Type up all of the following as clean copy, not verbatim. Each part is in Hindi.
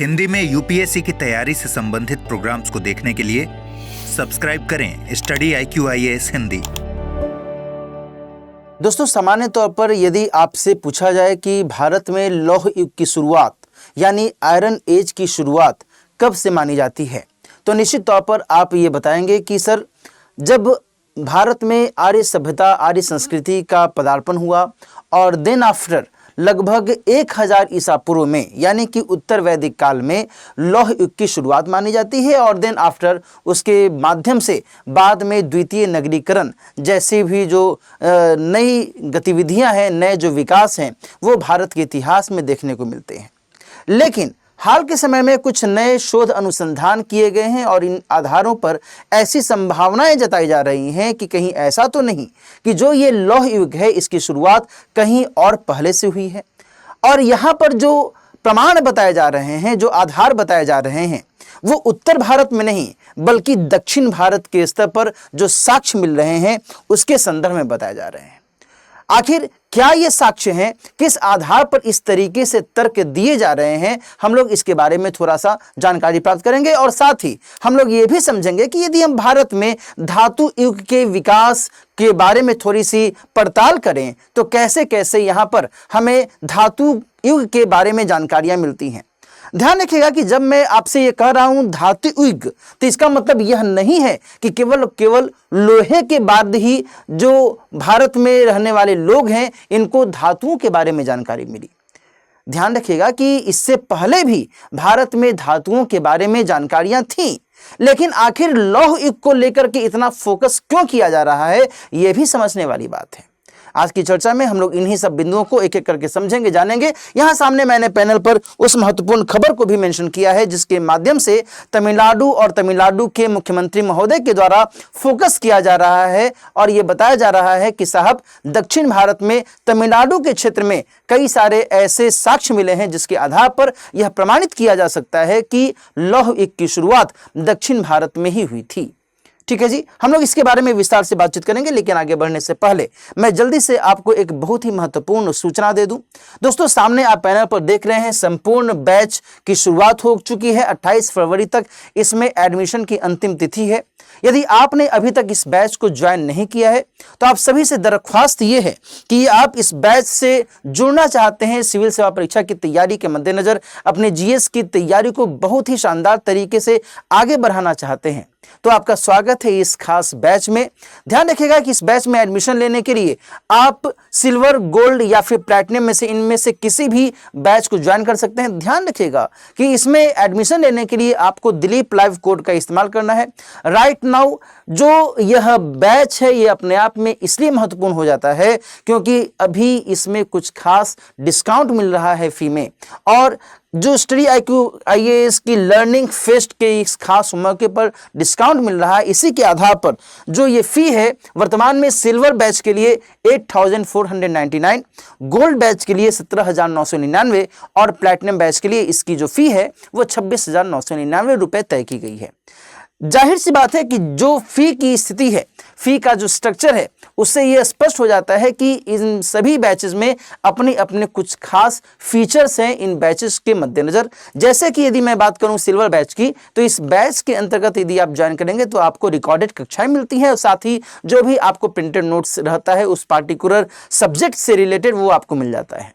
हिंदी में यूपीएससी की तैयारी से संबंधित प्रोग्राम्स को देखने के लिए सब्सक्राइब करें स्टडी IQIAS हिंदी। दोस्तों, सामान्य तौर पर यदि आपसे पूछा जाए कि भारत में लौह युग की शुरुआत यानी आयरन एज की शुरुआत कब से मानी जाती है, तो निश्चित तौर पर आप ये बताएंगे कि सर, जब भारत में आर्य सभ्यता, आर्य संस्कृति का पदार्पण हुआ और देन आफ्टर लगभग 1000 ईसा पूर्व में यानी कि उत्तर वैदिक काल में लौह युग की शुरुआत मानी जाती है। और देन आफ्टर उसके माध्यम से बाद में द्वितीय नगरीकरण जैसी भी जो नई गतिविधियां हैं, नए जो विकास हैं, वो भारत के इतिहास में देखने को मिलते हैं। लेकिन हाल के समय में कुछ नए शोध अनुसंधान किए गए हैं और इन आधारों पर ऐसी संभावनाएं जताई जा रही हैं कि कहीं ऐसा तो नहीं कि जो ये लौह युग है इसकी शुरुआत कहीं और पहले से हुई है। और यहाँ पर जो प्रमाण बताए जा रहे हैं, जो आधार बताए जा रहे हैं, वो उत्तर भारत में नहीं बल्कि दक्षिण भारत के स्तर पर जो साक्ष्य मिल रहे हैं उसके संदर्भ में बताए जा रहे हैं। आखिर क्या ये साक्ष्य हैं, किस आधार पर इस तरीके से तर्क दिए जा रहे हैं, हम लोग इसके बारे में थोड़ा सा जानकारी प्राप्त करेंगे। और साथ ही हम लोग ये भी समझेंगे कि यदि हम भारत में धातु युग के विकास के बारे में थोड़ी सी पड़ताल करें तो कैसे कैसे यहाँ पर हमें धातु युग के बारे में जानकारियाँ मिलती हैं। ध्यान रखिएगा कि जब मैं आपसे ये कह रहा हूं धातु युग, तो इसका मतलब यह नहीं है कि केवल लोहे के बाद ही जो भारत में रहने वाले लोग हैं इनको धातुओं के बारे में जानकारी मिली। ध्यान रखिएगा कि इससे पहले भी भारत में धातुओं के बारे में जानकारियां थीं, लेकिन आखिर लौह युग को लेकर के इतना फोकस क्यों किया जा रहा है, यह भी समझने वाली बात है। आज की चर्चा में हम लोग इन्हीं सब बिंदुओं को एक एक करके समझेंगे, जानेंगे। यहाँ सामने मैंने पैनल पर उस महत्वपूर्ण खबर को भी मेंशन किया है जिसके माध्यम से तमिलनाडु और तमिलनाडु के मुख्यमंत्री महोदय के द्वारा फोकस किया जा रहा है और ये बताया जा रहा है कि साहब, दक्षिण भारत में तमिलनाडु के क्षेत्र में कई सारे ऐसे साक्ष्य मिले हैं जिसके आधार पर यह प्रमाणित किया जा सकता है कि लौह युग की शुरुआत दक्षिण भारत में ही हुई थी। ठीक है जी, हम लोग इसके बारे में विस्तार से बातचीत करेंगे, लेकिन आगे बढ़ने से पहले मैं जल्दी से आपको एक बहुत ही महत्वपूर्ण सूचना दे दूं। दोस्तों, सामने आप पैनल पर देख रहे हैं संपूर्ण बैच की शुरुआत हो चुकी है। 28 फरवरी तक इसमें एडमिशन की अंतिम तिथि है। यदि आपने अभी तक इस बैच को ज्वाइन नहीं किया है तो आप सभी से दरख्वास्त ये है कि आप इस बैच से जुड़ना चाहते हैं, सिविल सेवा परीक्षा की तैयारी के मद्देनजर अपने GS की तैयारी को बहुत ही शानदार तरीके से आगे बढ़ाना चाहते हैं, तो आपका स्वागत है इस खास बैच में। ध्यान रखिएगा कि इस बैच में एडमिशन लेने के लिए आप सिल्वर, गोल्ड या फिर प्लैटिनम में से इनमें से किसी भी बैच को ज्वाइन कर सकते हैं। ध्यान रखिएगा कि इसमें एडमिशन लेने के लिए आपको दिलीप लाइव कोड का इस्तेमाल करना है। राइट नाउ जो यह बैच है ये अपने आप में इसलिए महत्वपूर्ण हो जाता है क्योंकि अभी इसमें कुछ खास डिस्काउंट मिल रहा है फी में, और जो स्टडी IQIAS की लर्निंग फेस्ट के इस खास मौके पर डिस्काउंट मिल रहा है, इसी के आधार पर जो ये फी है वर्तमान में सिल्वर बैच के लिए 8499, गोल्ड बैच के लिए 17999 और प्लैटिनम बैच के लिए इसकी जो फी है वो 26999 रुपए तय की गई है। जाहिर सी बात है कि जो फी की स्थिति है, फी का जो स्ट्रक्चर है, उससे यह स्पष्ट हो जाता है कि इन सभी बैचेस में अपने अपने कुछ खास फीचर्स हैं इन बैचेस के मद्देनजर। जैसे कि यदि मैं बात करूं सिल्वर बैच की, तो इस बैच के अंतर्गत यदि आप ज्वाइन करेंगे तो आपको रिकॉर्डेड कक्षाएं मिलती हैं और साथ ही जो भी आपको प्रिंटेड नोट्स रहता है उस पार्टिकुलर सब्जेक्ट से रिलेटेड वो आपको मिल जाता है।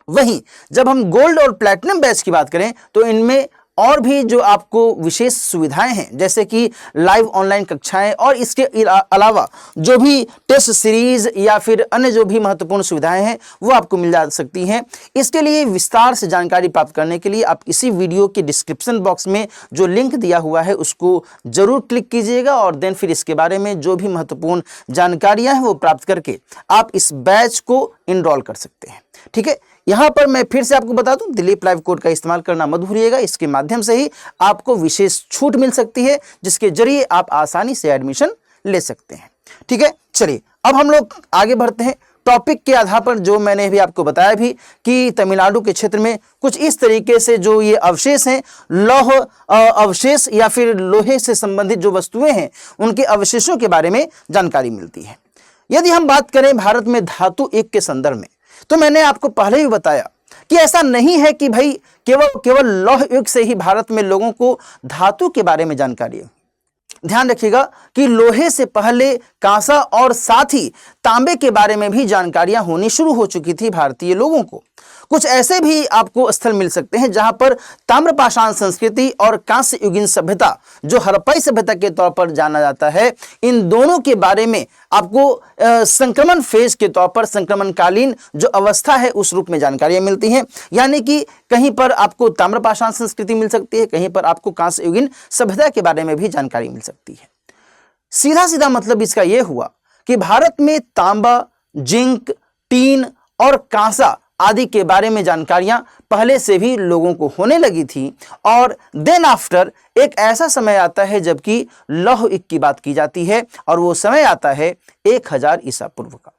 वहीं जब हम गोल्ड और प्लैटिनम बैच की बात करें तो इनमें और भी जो आपको विशेष सुविधाएं हैं, जैसे कि लाइव ऑनलाइन कक्षाएं और इसके अलावा जो भी टेस्ट सीरीज या फिर अन्य जो भी महत्वपूर्ण सुविधाएं हैं वो आपको मिल जा सकती हैं। इसके लिए विस्तार से जानकारी प्राप्त करने के लिए आप इसी वीडियो के डिस्क्रिप्शन बॉक्स में जो लिंक दिया हुआ है उसको जरूर क्लिक कीजिएगा और देन फिर इसके बारे में जो भी महत्वपूर्ण जानकारियां हैं वो प्राप्त करके आप इस बैच को इनरोल कर सकते हैं। ठीक है, यहां पर मैं फिर से आपको बता दूं, दिलीप लाइव कोड का इस्तेमाल करना मत भूलिएगा। इसके माध्यम से ही आपको विशेष छूट मिल सकती है जिसके जरिए आप आसानी से एडमिशन ले सकते हैं। ठीक है, चलिए अब हम लोग आगे बढ़ते हैं। टॉपिक के आधार पर जो मैंने भी आपको बताया भी कि तमिलनाडु के क्षेत्र में कुछ इस तरीके से जो ये अवशेष हैं, लौह अवशेष या फिर लोहे से संबंधित जो वस्तुएं हैं उनके अवशेषों के बारे में जानकारी मिलती है। यदि हम बात करें भारत में धातु युग के संदर्भ में, तो मैंने आपको पहले ही बताया कि ऐसा नहीं है कि भाई केवल केवल लौह युग से ही भारत में लोगों को धातु के बारे में जानकारी है। ध्यान रखिएगा कि लोहे से पहले कांसा और साथ ही तांबे के बारे में भी जानकारियां होनी शुरू हो चुकी थी भारतीय लोगों को। कुछ ऐसे भी आपको स्थल मिल सकते हैं जहां पर ताम्रपाषाण संस्कृति और कांस्य युगीन सभ्यता, जो हड़प्पाई सभ्यता के तौर पर जाना जाता है, इन दोनों के बारे में आपको संक्रमण फेज के तौर पर, संक्रमणकालीन जो अवस्था है उस रूप में जानकारियां मिलती हैं। यानी कि कहीं पर आपको ताम्रपाषाण संस्कृति मिल सकती है, कहीं पर आपको कांस्य युगीन सभ्यता के बारे में भी जानकारी मिल सकती है। सीधा सीधा मतलब इसका यह हुआ कि भारत में तांबा, जिंक, टीन और कांसा आदि के बारे में जानकारियां पहले से भी लोगों को होने लगी थी। और देन आफ्टर एक ऐसा समय आता है जबकि लौह युग की बात की जाती है, और वो समय आता है 1000 ईसा पूर्व का।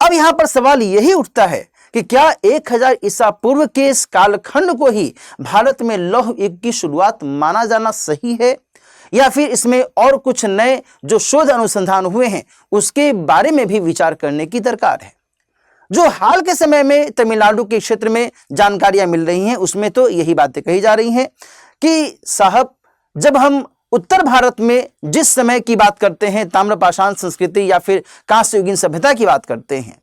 अब यहां पर सवाल यही उठता है कि क्या 1000 ईसा पूर्व के इस कालखंड को ही भारत में लौह युग की शुरुआत माना जाना सही है, या फिर इसमें और कुछ नए जो शोध अनुसंधान हुए हैं उसके बारे में भी विचार करने की दरकार है। जो हाल के समय में तमिलनाडु के क्षेत्र में जानकारियां मिल रही हैं उसमें तो यही बातें कही जा रही हैं कि साहब, जब हम उत्तर भारत में जिस समय की बात करते हैं, ताम्रपाषाण संस्कृति या फिर कांस्य युगीन सभ्यता की बात करते हैं,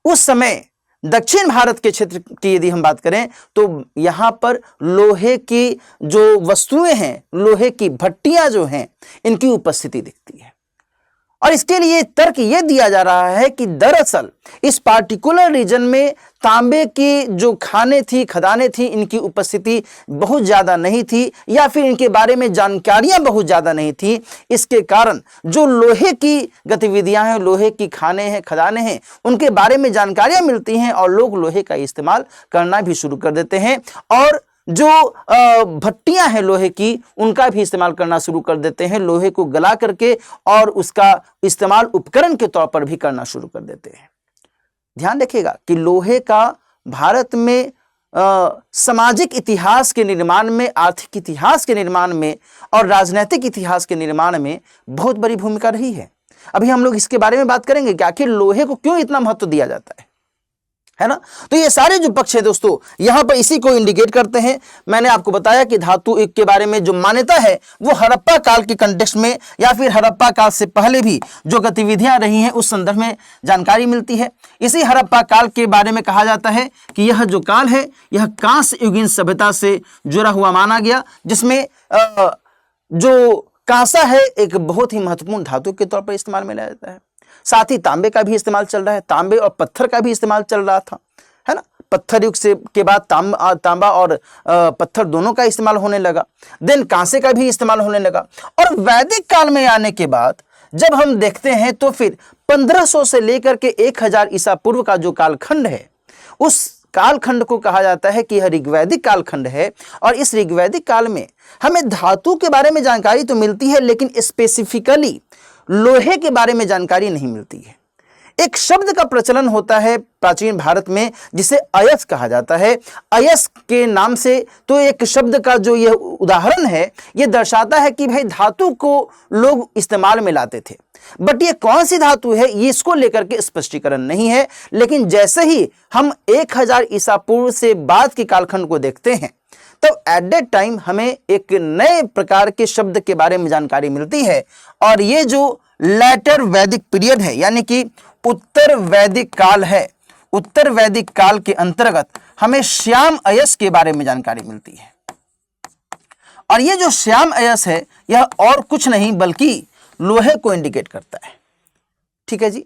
उस समय दक्षिण भारत के क्षेत्र की यदि हम बात करें तो यहां पर लोहे की जो वस्तुएं हैं, लोहे की भट्टियां जो हैं, इनकी उपस्थिति दिखती है। और इसके लिए तर्क यह दिया जा रहा है कि दरअसल इस पार्टिकुलर रीजन में तांबे की जो खानें थी, खदानें थी, इनकी उपस्थिति बहुत ज़्यादा नहीं थी, या फिर इनके बारे में जानकारियां बहुत ज़्यादा नहीं थी। इसके कारण जो लोहे की गतिविधियां हैं, लोहे की खानें हैं, खदानें हैं, उनके बारे में जानकारियां मिलती हैं और लोग लोहे का इस्तेमाल करना भी शुरू कर देते हैं, और जो भट्टियां हैं लोहे की, उनका भी इस्तेमाल करना शुरू कर देते हैं, लोहे को गला करके, और उसका इस्तेमाल उपकरण के तौर पर भी करना शुरू कर देते हैं। ध्यान रखिएगा कि लोहे का भारत में सामाजिक इतिहास के निर्माण में, आर्थिक इतिहास के निर्माण में और राजनीतिक इतिहास के निर्माण में बहुत बड़ी भूमिका रही है। अभी हम लोग इसके बारे में बात करेंगे कि आखिर लोहे को क्यों इतना महत्व दिया जाता है ना। तो ये सारे जो पक्ष है दोस्तों, यहां पर इसी को इंडिकेट करते हैं। मैंने आपको बताया कि धातु युग के बारे में जो मान्यता है वो हड़प्पा काल के कंटेक्स्ट में या फिर हड़प्पा काल से पहले भी जो गतिविधियां रही हैं उस संदर्भ में जानकारी मिलती है। इसी हड़प्पा काल के बारे में कहा जाता है कि यह जो काल है यह कांस्य युगीन सभ्यता से जुड़ा हुआ माना गया, जिसमें जो कांसा है एक बहुत ही महत्वपूर्ण धातु के तौर पर इस्तेमाल में लाया जाता है। साथ ही तांबे का भी इस्तेमाल चल रहा है, तांबे और पत्थर का भी इस्तेमाल चल रहा था, है ना। पत्थर युग से के बाद तांबा और पत्थर दोनों का इस्तेमाल होने लगा। देन कांसे का भी इस्तेमाल होने लगा। और वैदिक काल में आने के बाद जब हम देखते हैं तो फिर 1500 से लेकर के 1000 ईसा पूर्व का जो कालखंड है, उस कालखंड को कहा जाता है कि यह ऋग्वैदिक कालखंड है। और इस ऋग्वैदिक काल में हमें धातु के बारे में जानकारी तो मिलती है, लेकिन स्पेसिफिकली लोहे के बारे में जानकारी नहीं मिलती है। एक शब्द का प्रचलन होता है प्राचीन भारत में जिसे अयस्क कहा जाता है। अयस्क के नाम से तो एक शब्द का जो यह उदाहरण है, यह दर्शाता है कि भाई धातु को लोग इस्तेमाल में लाते थे, बट ये कौन सी धातु है ये इसको लेकर के स्पष्टीकरण नहीं है। लेकिन जैसे ही हम 1000 ईसा पूर्व से बाद के कालखंड को देखते हैं, तब एट दैट टाइम हमें एक नए प्रकार के शब्द के बारे में जानकारी मिलती है। और ये जो लेटर वैदिक पीरियड है, यानी कि उत्तर वैदिक काल है, उत्तर वैदिक काल के अंतर्गत हमें श्याम अयस के बारे में जानकारी मिलती है। और ये जो श्याम अयस है यह और कुछ नहीं बल्कि लोहे को इंडिकेट करता है। ठीक है जी।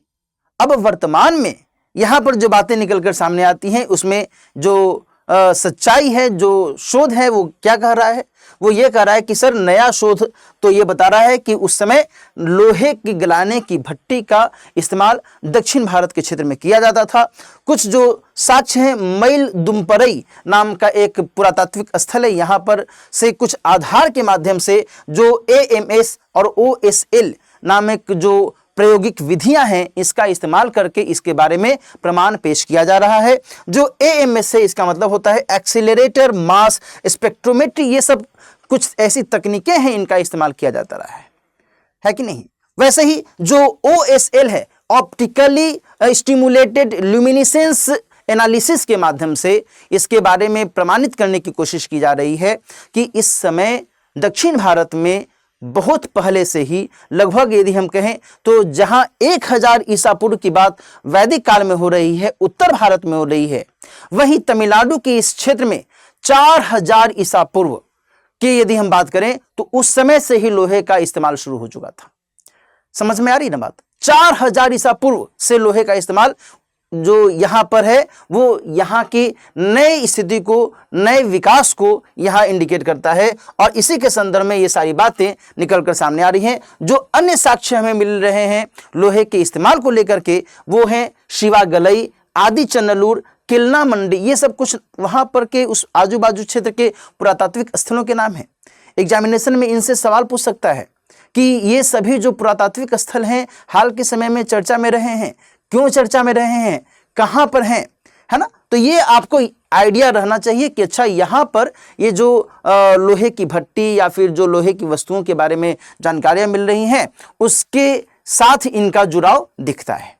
अब वर्तमान में यहां पर जो बातें निकलकर सामने आती हैं उसमें जो सच्चाई है, जो शोध है, वो क्या कह रहा है, वो ये कह रहा है कि सर नया शोध तो ये बता रहा है कि उस समय लोहे की गलाने की भट्टी का इस्तेमाल दक्षिण भारत के क्षेत्र में किया जाता था। कुछ जो साक्ष्य हैं, मैल दुमपरई नाम का एक पुरातात्विक स्थल है, यहाँ पर से कुछ आधार के माध्यम से जो AMS और OSL नामक जो प्रायोगिक विधियां हैं इसका इस्तेमाल करके इसके बारे में प्रमाण पेश किया जा रहा है। जो AMS से इसका मतलब होता है एक्सीलरेटर मास स्पेक्ट्रोमेट्री, ये सब कुछ ऐसी तकनीकें हैं इनका इस्तेमाल किया जाता रहा है कि नहीं। वैसे ही जो OSL है, ऑप्टिकली स्टिमुलेटेड ल्यूमिनेसेंस एनालिसिस के माध्यम से इसके बारे में प्रमाणित करने की कोशिश की जा रही है कि इस समय दक्षिण भारत में बहुत पहले से ही, लगभग यदि हम कहें तो जहां 1000 ईसा पूर्व की बात वैदिक काल में हो रही है, उत्तर भारत में हो रही है, वहीं तमिलनाडु के इस क्षेत्र में 4000 ईसा पूर्व की यदि हम बात करें तो उस समय से ही लोहे का इस्तेमाल शुरू हो चुका था। समझ में आ रही ना बात? 4000 ईसा पूर्व से लोहे का इस्तेमाल जो यहां पर है वो यहां की नई स्थिति को, नए विकास को यहां इंडिकेट करता है और इसी के संदर्भ में ये सारी बातें निकलकर सामने आ रही हैं। जो अन्य साक्ष्य हमें मिल रहे हैं लोहे के इस्तेमाल को लेकर के वो हैं शिवा गलई, आदि चन्नलूर, किलना मंडी, ये सब कुछ वहां पर के उस आजू बाजू क्षेत्र के पुरातात्विक स्थलों के नाम हैं। एग्जामिनेशन में इनसे सवाल पूछ सकता है कि ये सभी जो पुरातात्विक स्थल हैं हाल के समय में चर्चा में रहे हैं, क्यों चर्चा में रहे हैं, कहां पर हैं, है ना? तो ये आपको आइडिया रहना चाहिए कि अच्छा यहाँ पर ये जो लोहे की भट्टी या फिर जो लोहे की वस्तुओं के बारे में जानकारियां मिल रही हैं उसके साथ इनका जुड़ाव दिखता है।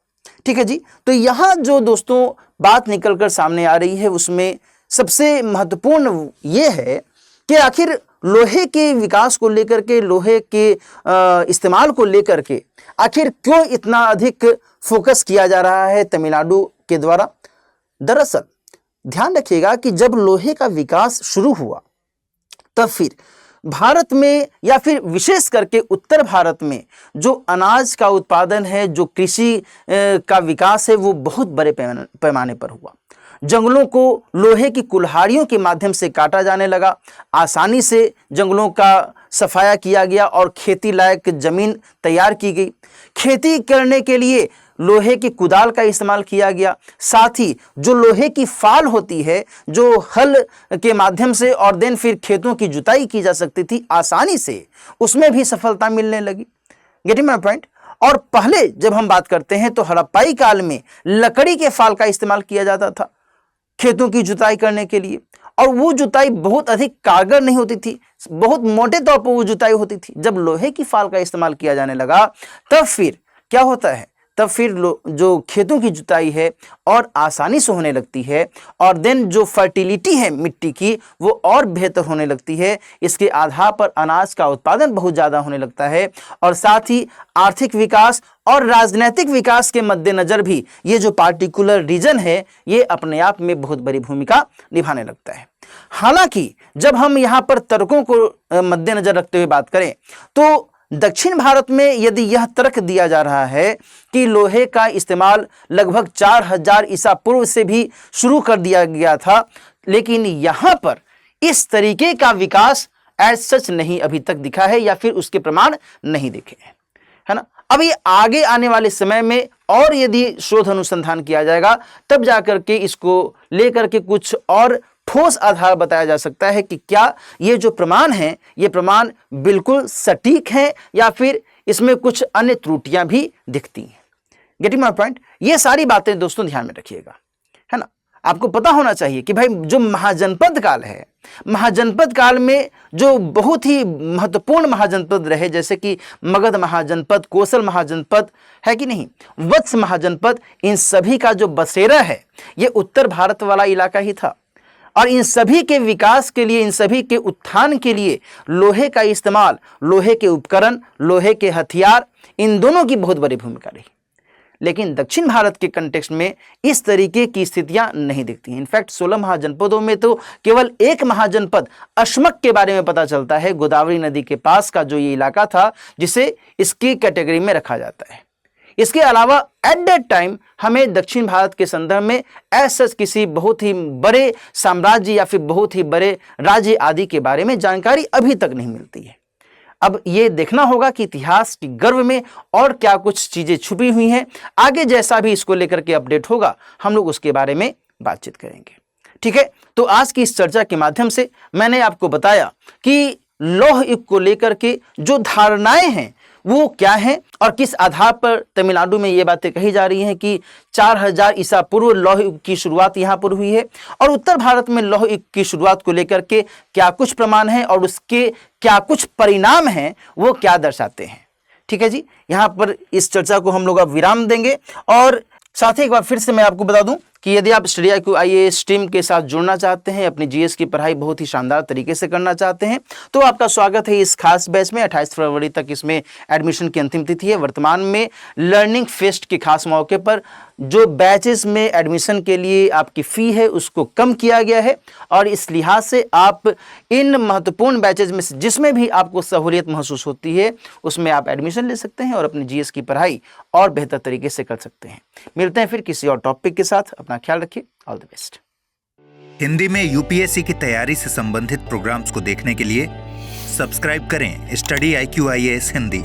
ठीक है जी। तो यहाँ जो दोस्तों बात निकलकर सामने आ रही है उसमें सबसे महत्वपूर्ण ये है कि आखिर लोहे के विकास को लेकर के, लोहे के इस्तेमाल को लेकर के आखिर क्यों इतना अधिक फोकस किया जा रहा है तमिलनाडु के द्वारा। दरअसल ध्यान रखिएगा कि जब लोहे का विकास शुरू हुआ तब फिर भारत में या फिर विशेष करके उत्तर भारत में जो अनाज का उत्पादन है, जो कृषि का विकास है वो बहुत बड़े पैमाने पर हुआ। जंगलों को लोहे की कुल्हाड़ियों के माध्यम से काटा जाने लगा, आसानी से जंगलों का सफाया किया गया और खेती लायक जमीन तैयार की गई। खेती करने के लिए लोहे की कुदाल का इस्तेमाल किया गया। साथ ही जो लोहे की फाल होती है जो हल के माध्यम से और देन फिर खेतों की जुताई की जा सकती थी आसानी से, उसमें भी सफलता मिलने लगी। Getting my point. और पहले जब हम बात करते हैं तो हड़प्पाई काल में लकड़ी के फाल का इस्तेमाल किया जाता था खेतों की जुताई करने के लिए, और वो जुताई बहुत अधिक कारगर नहीं होती थी, बहुत मोटे तौर पर वो जुताई होती थी। जब लोहे की फाल का इस्तेमाल किया जाने लगा तब फिर क्या होता है, तब फिर जो खेतों की जुताई है और आसानी से होने लगती है और देन जो फर्टिलिटी है मिट्टी की वो और बेहतर होने लगती है। इसके आधार पर अनाज का उत्पादन बहुत ज़्यादा होने लगता है और साथ ही आर्थिक विकास और राजनीतिक विकास के मद्देनजर भी ये जो पार्टिकुलर रीजन है ये अपने आप में बहुत बड़ी भूमिका निभाने लगता है। हालांकि जब हम यहाँ पर तर्कों को मद्देनजर रखते हुए बात करें तो दक्षिण भारत में यदि यह तर्क दिया जा रहा है कि लोहे का इस्तेमाल लगभग 4000 ईसा पूर्व से भी शुरू कर दिया गया था, लेकिन यहाँ पर इस तरीके का विकास एज सच नहीं अभी तक दिखा है या फिर उसके प्रमाण नहीं दिखे हैं, है ना। अभी आगे आने वाले समय में और यदि शोध अनुसंधान किया जाएगा तब जाकर के इसको लेकर के कुछ और ठोस आधार बताया जा सकता है कि क्या ये जो प्रमाण हैं ये प्रमाण बिल्कुल सटीक हैं या फिर इसमें कुछ अन्य त्रुटियां भी दिखती हैं। Getting my point. ये सारी बातें दोस्तों ध्यान में रखिएगा, है ना। आपको पता होना चाहिए कि भाई जो महाजनपद काल है, महाजनपद काल में जो बहुत ही महत्वपूर्ण महाजनपद रहे जैसे कि मगध महाजनपद, कोसल महाजनपद, है कि नहीं, वत्स महाजनपद, इन सभी का जो बसेरा है ये उत्तर भारत वाला इलाका ही था और इन सभी के विकास के लिए, इन सभी के उत्थान के लिए लोहे का इस्तेमाल, लोहे के उपकरण, लोहे के हथियार, इन दोनों की बहुत बड़ी भूमिका रही। लेकिन दक्षिण भारत के कंटेक्स्ट में इस तरीके की स्थितियां नहीं दिखती। इनफैक्ट 16 महाजनपदों में तो केवल एक महाजनपद अश्मक के बारे में पता चलता है, गोदावरी नदी के पास का जो ये इलाका था जिसे इसकी कैटेगरी में रखा जाता है। इसके अलावा एट दैट टाइम हमें दक्षिण भारत के संदर्भ में ऐसा किसी बहुत ही बड़े साम्राज्य या फिर बहुत ही बड़े राज्य आदि के बारे में जानकारी अभी तक नहीं मिलती है। अब ये देखना होगा कि इतिहास की गर्भ में और क्या कुछ चीजें छुपी हुई हैं। आगे जैसा भी इसको लेकर के अपडेट होगा हम लोग उसके बारे में बातचीत करेंगे। ठीक है, तो आज की इस चर्चा के माध्यम से मैंने आपको बताया कि लौह युग को लेकर के जो धारणाएं हैं वो क्या है और किस आधार पर तमिलनाडु में ये बातें कही जा रही हैं कि 4000 ईसा पूर्व लौह युग की शुरुआत यहाँ पर हुई है और उत्तर भारत में लौह युग की शुरुआत को लेकर के क्या कुछ प्रमाण हैं और उसके क्या कुछ परिणाम हैं वो क्या दर्शाते हैं। ठीक है जी, यहाँ पर इस चर्चा को हम लोग अब विराम देंगे और साथ ही एक बार फिर से मैं आपको बता दूं कि यदि आप स्टडी IQ IAS स्ट्रीम के साथ जुड़ना चाहते हैं, अपनी GS की पढ़ाई बहुत ही शानदार तरीके से करना चाहते हैं, तो आपका स्वागत है इस खास बैच में। 28 फरवरी तक इसमें एडमिशन की अंतिम तिथि है। वर्तमान में लर्निंग फेस्ट के खास मौके पर जो बैचेस में एडमिशन के लिए आपकी फ़ी है उसको कम किया गया है, और इस लिहाज से आप इन महत्वपूर्ण बैचेज में से जिसमें भी आपको सहूलियत महसूस होती है उसमें आप एडमिशन ले सकते हैं और अपनी GS की पढ़ाई और बेहतर तरीके से कर सकते हैं। मिलते हैं फिर किसी और टॉपिक के साथ। अपना ख्याल रखिए। All the best. हिंदी में UPSC की तैयारी से संबंधित प्रोग्राम्स को देखने के लिए सब्सक्राइब करें स्टडी IQ IAS हिंदी।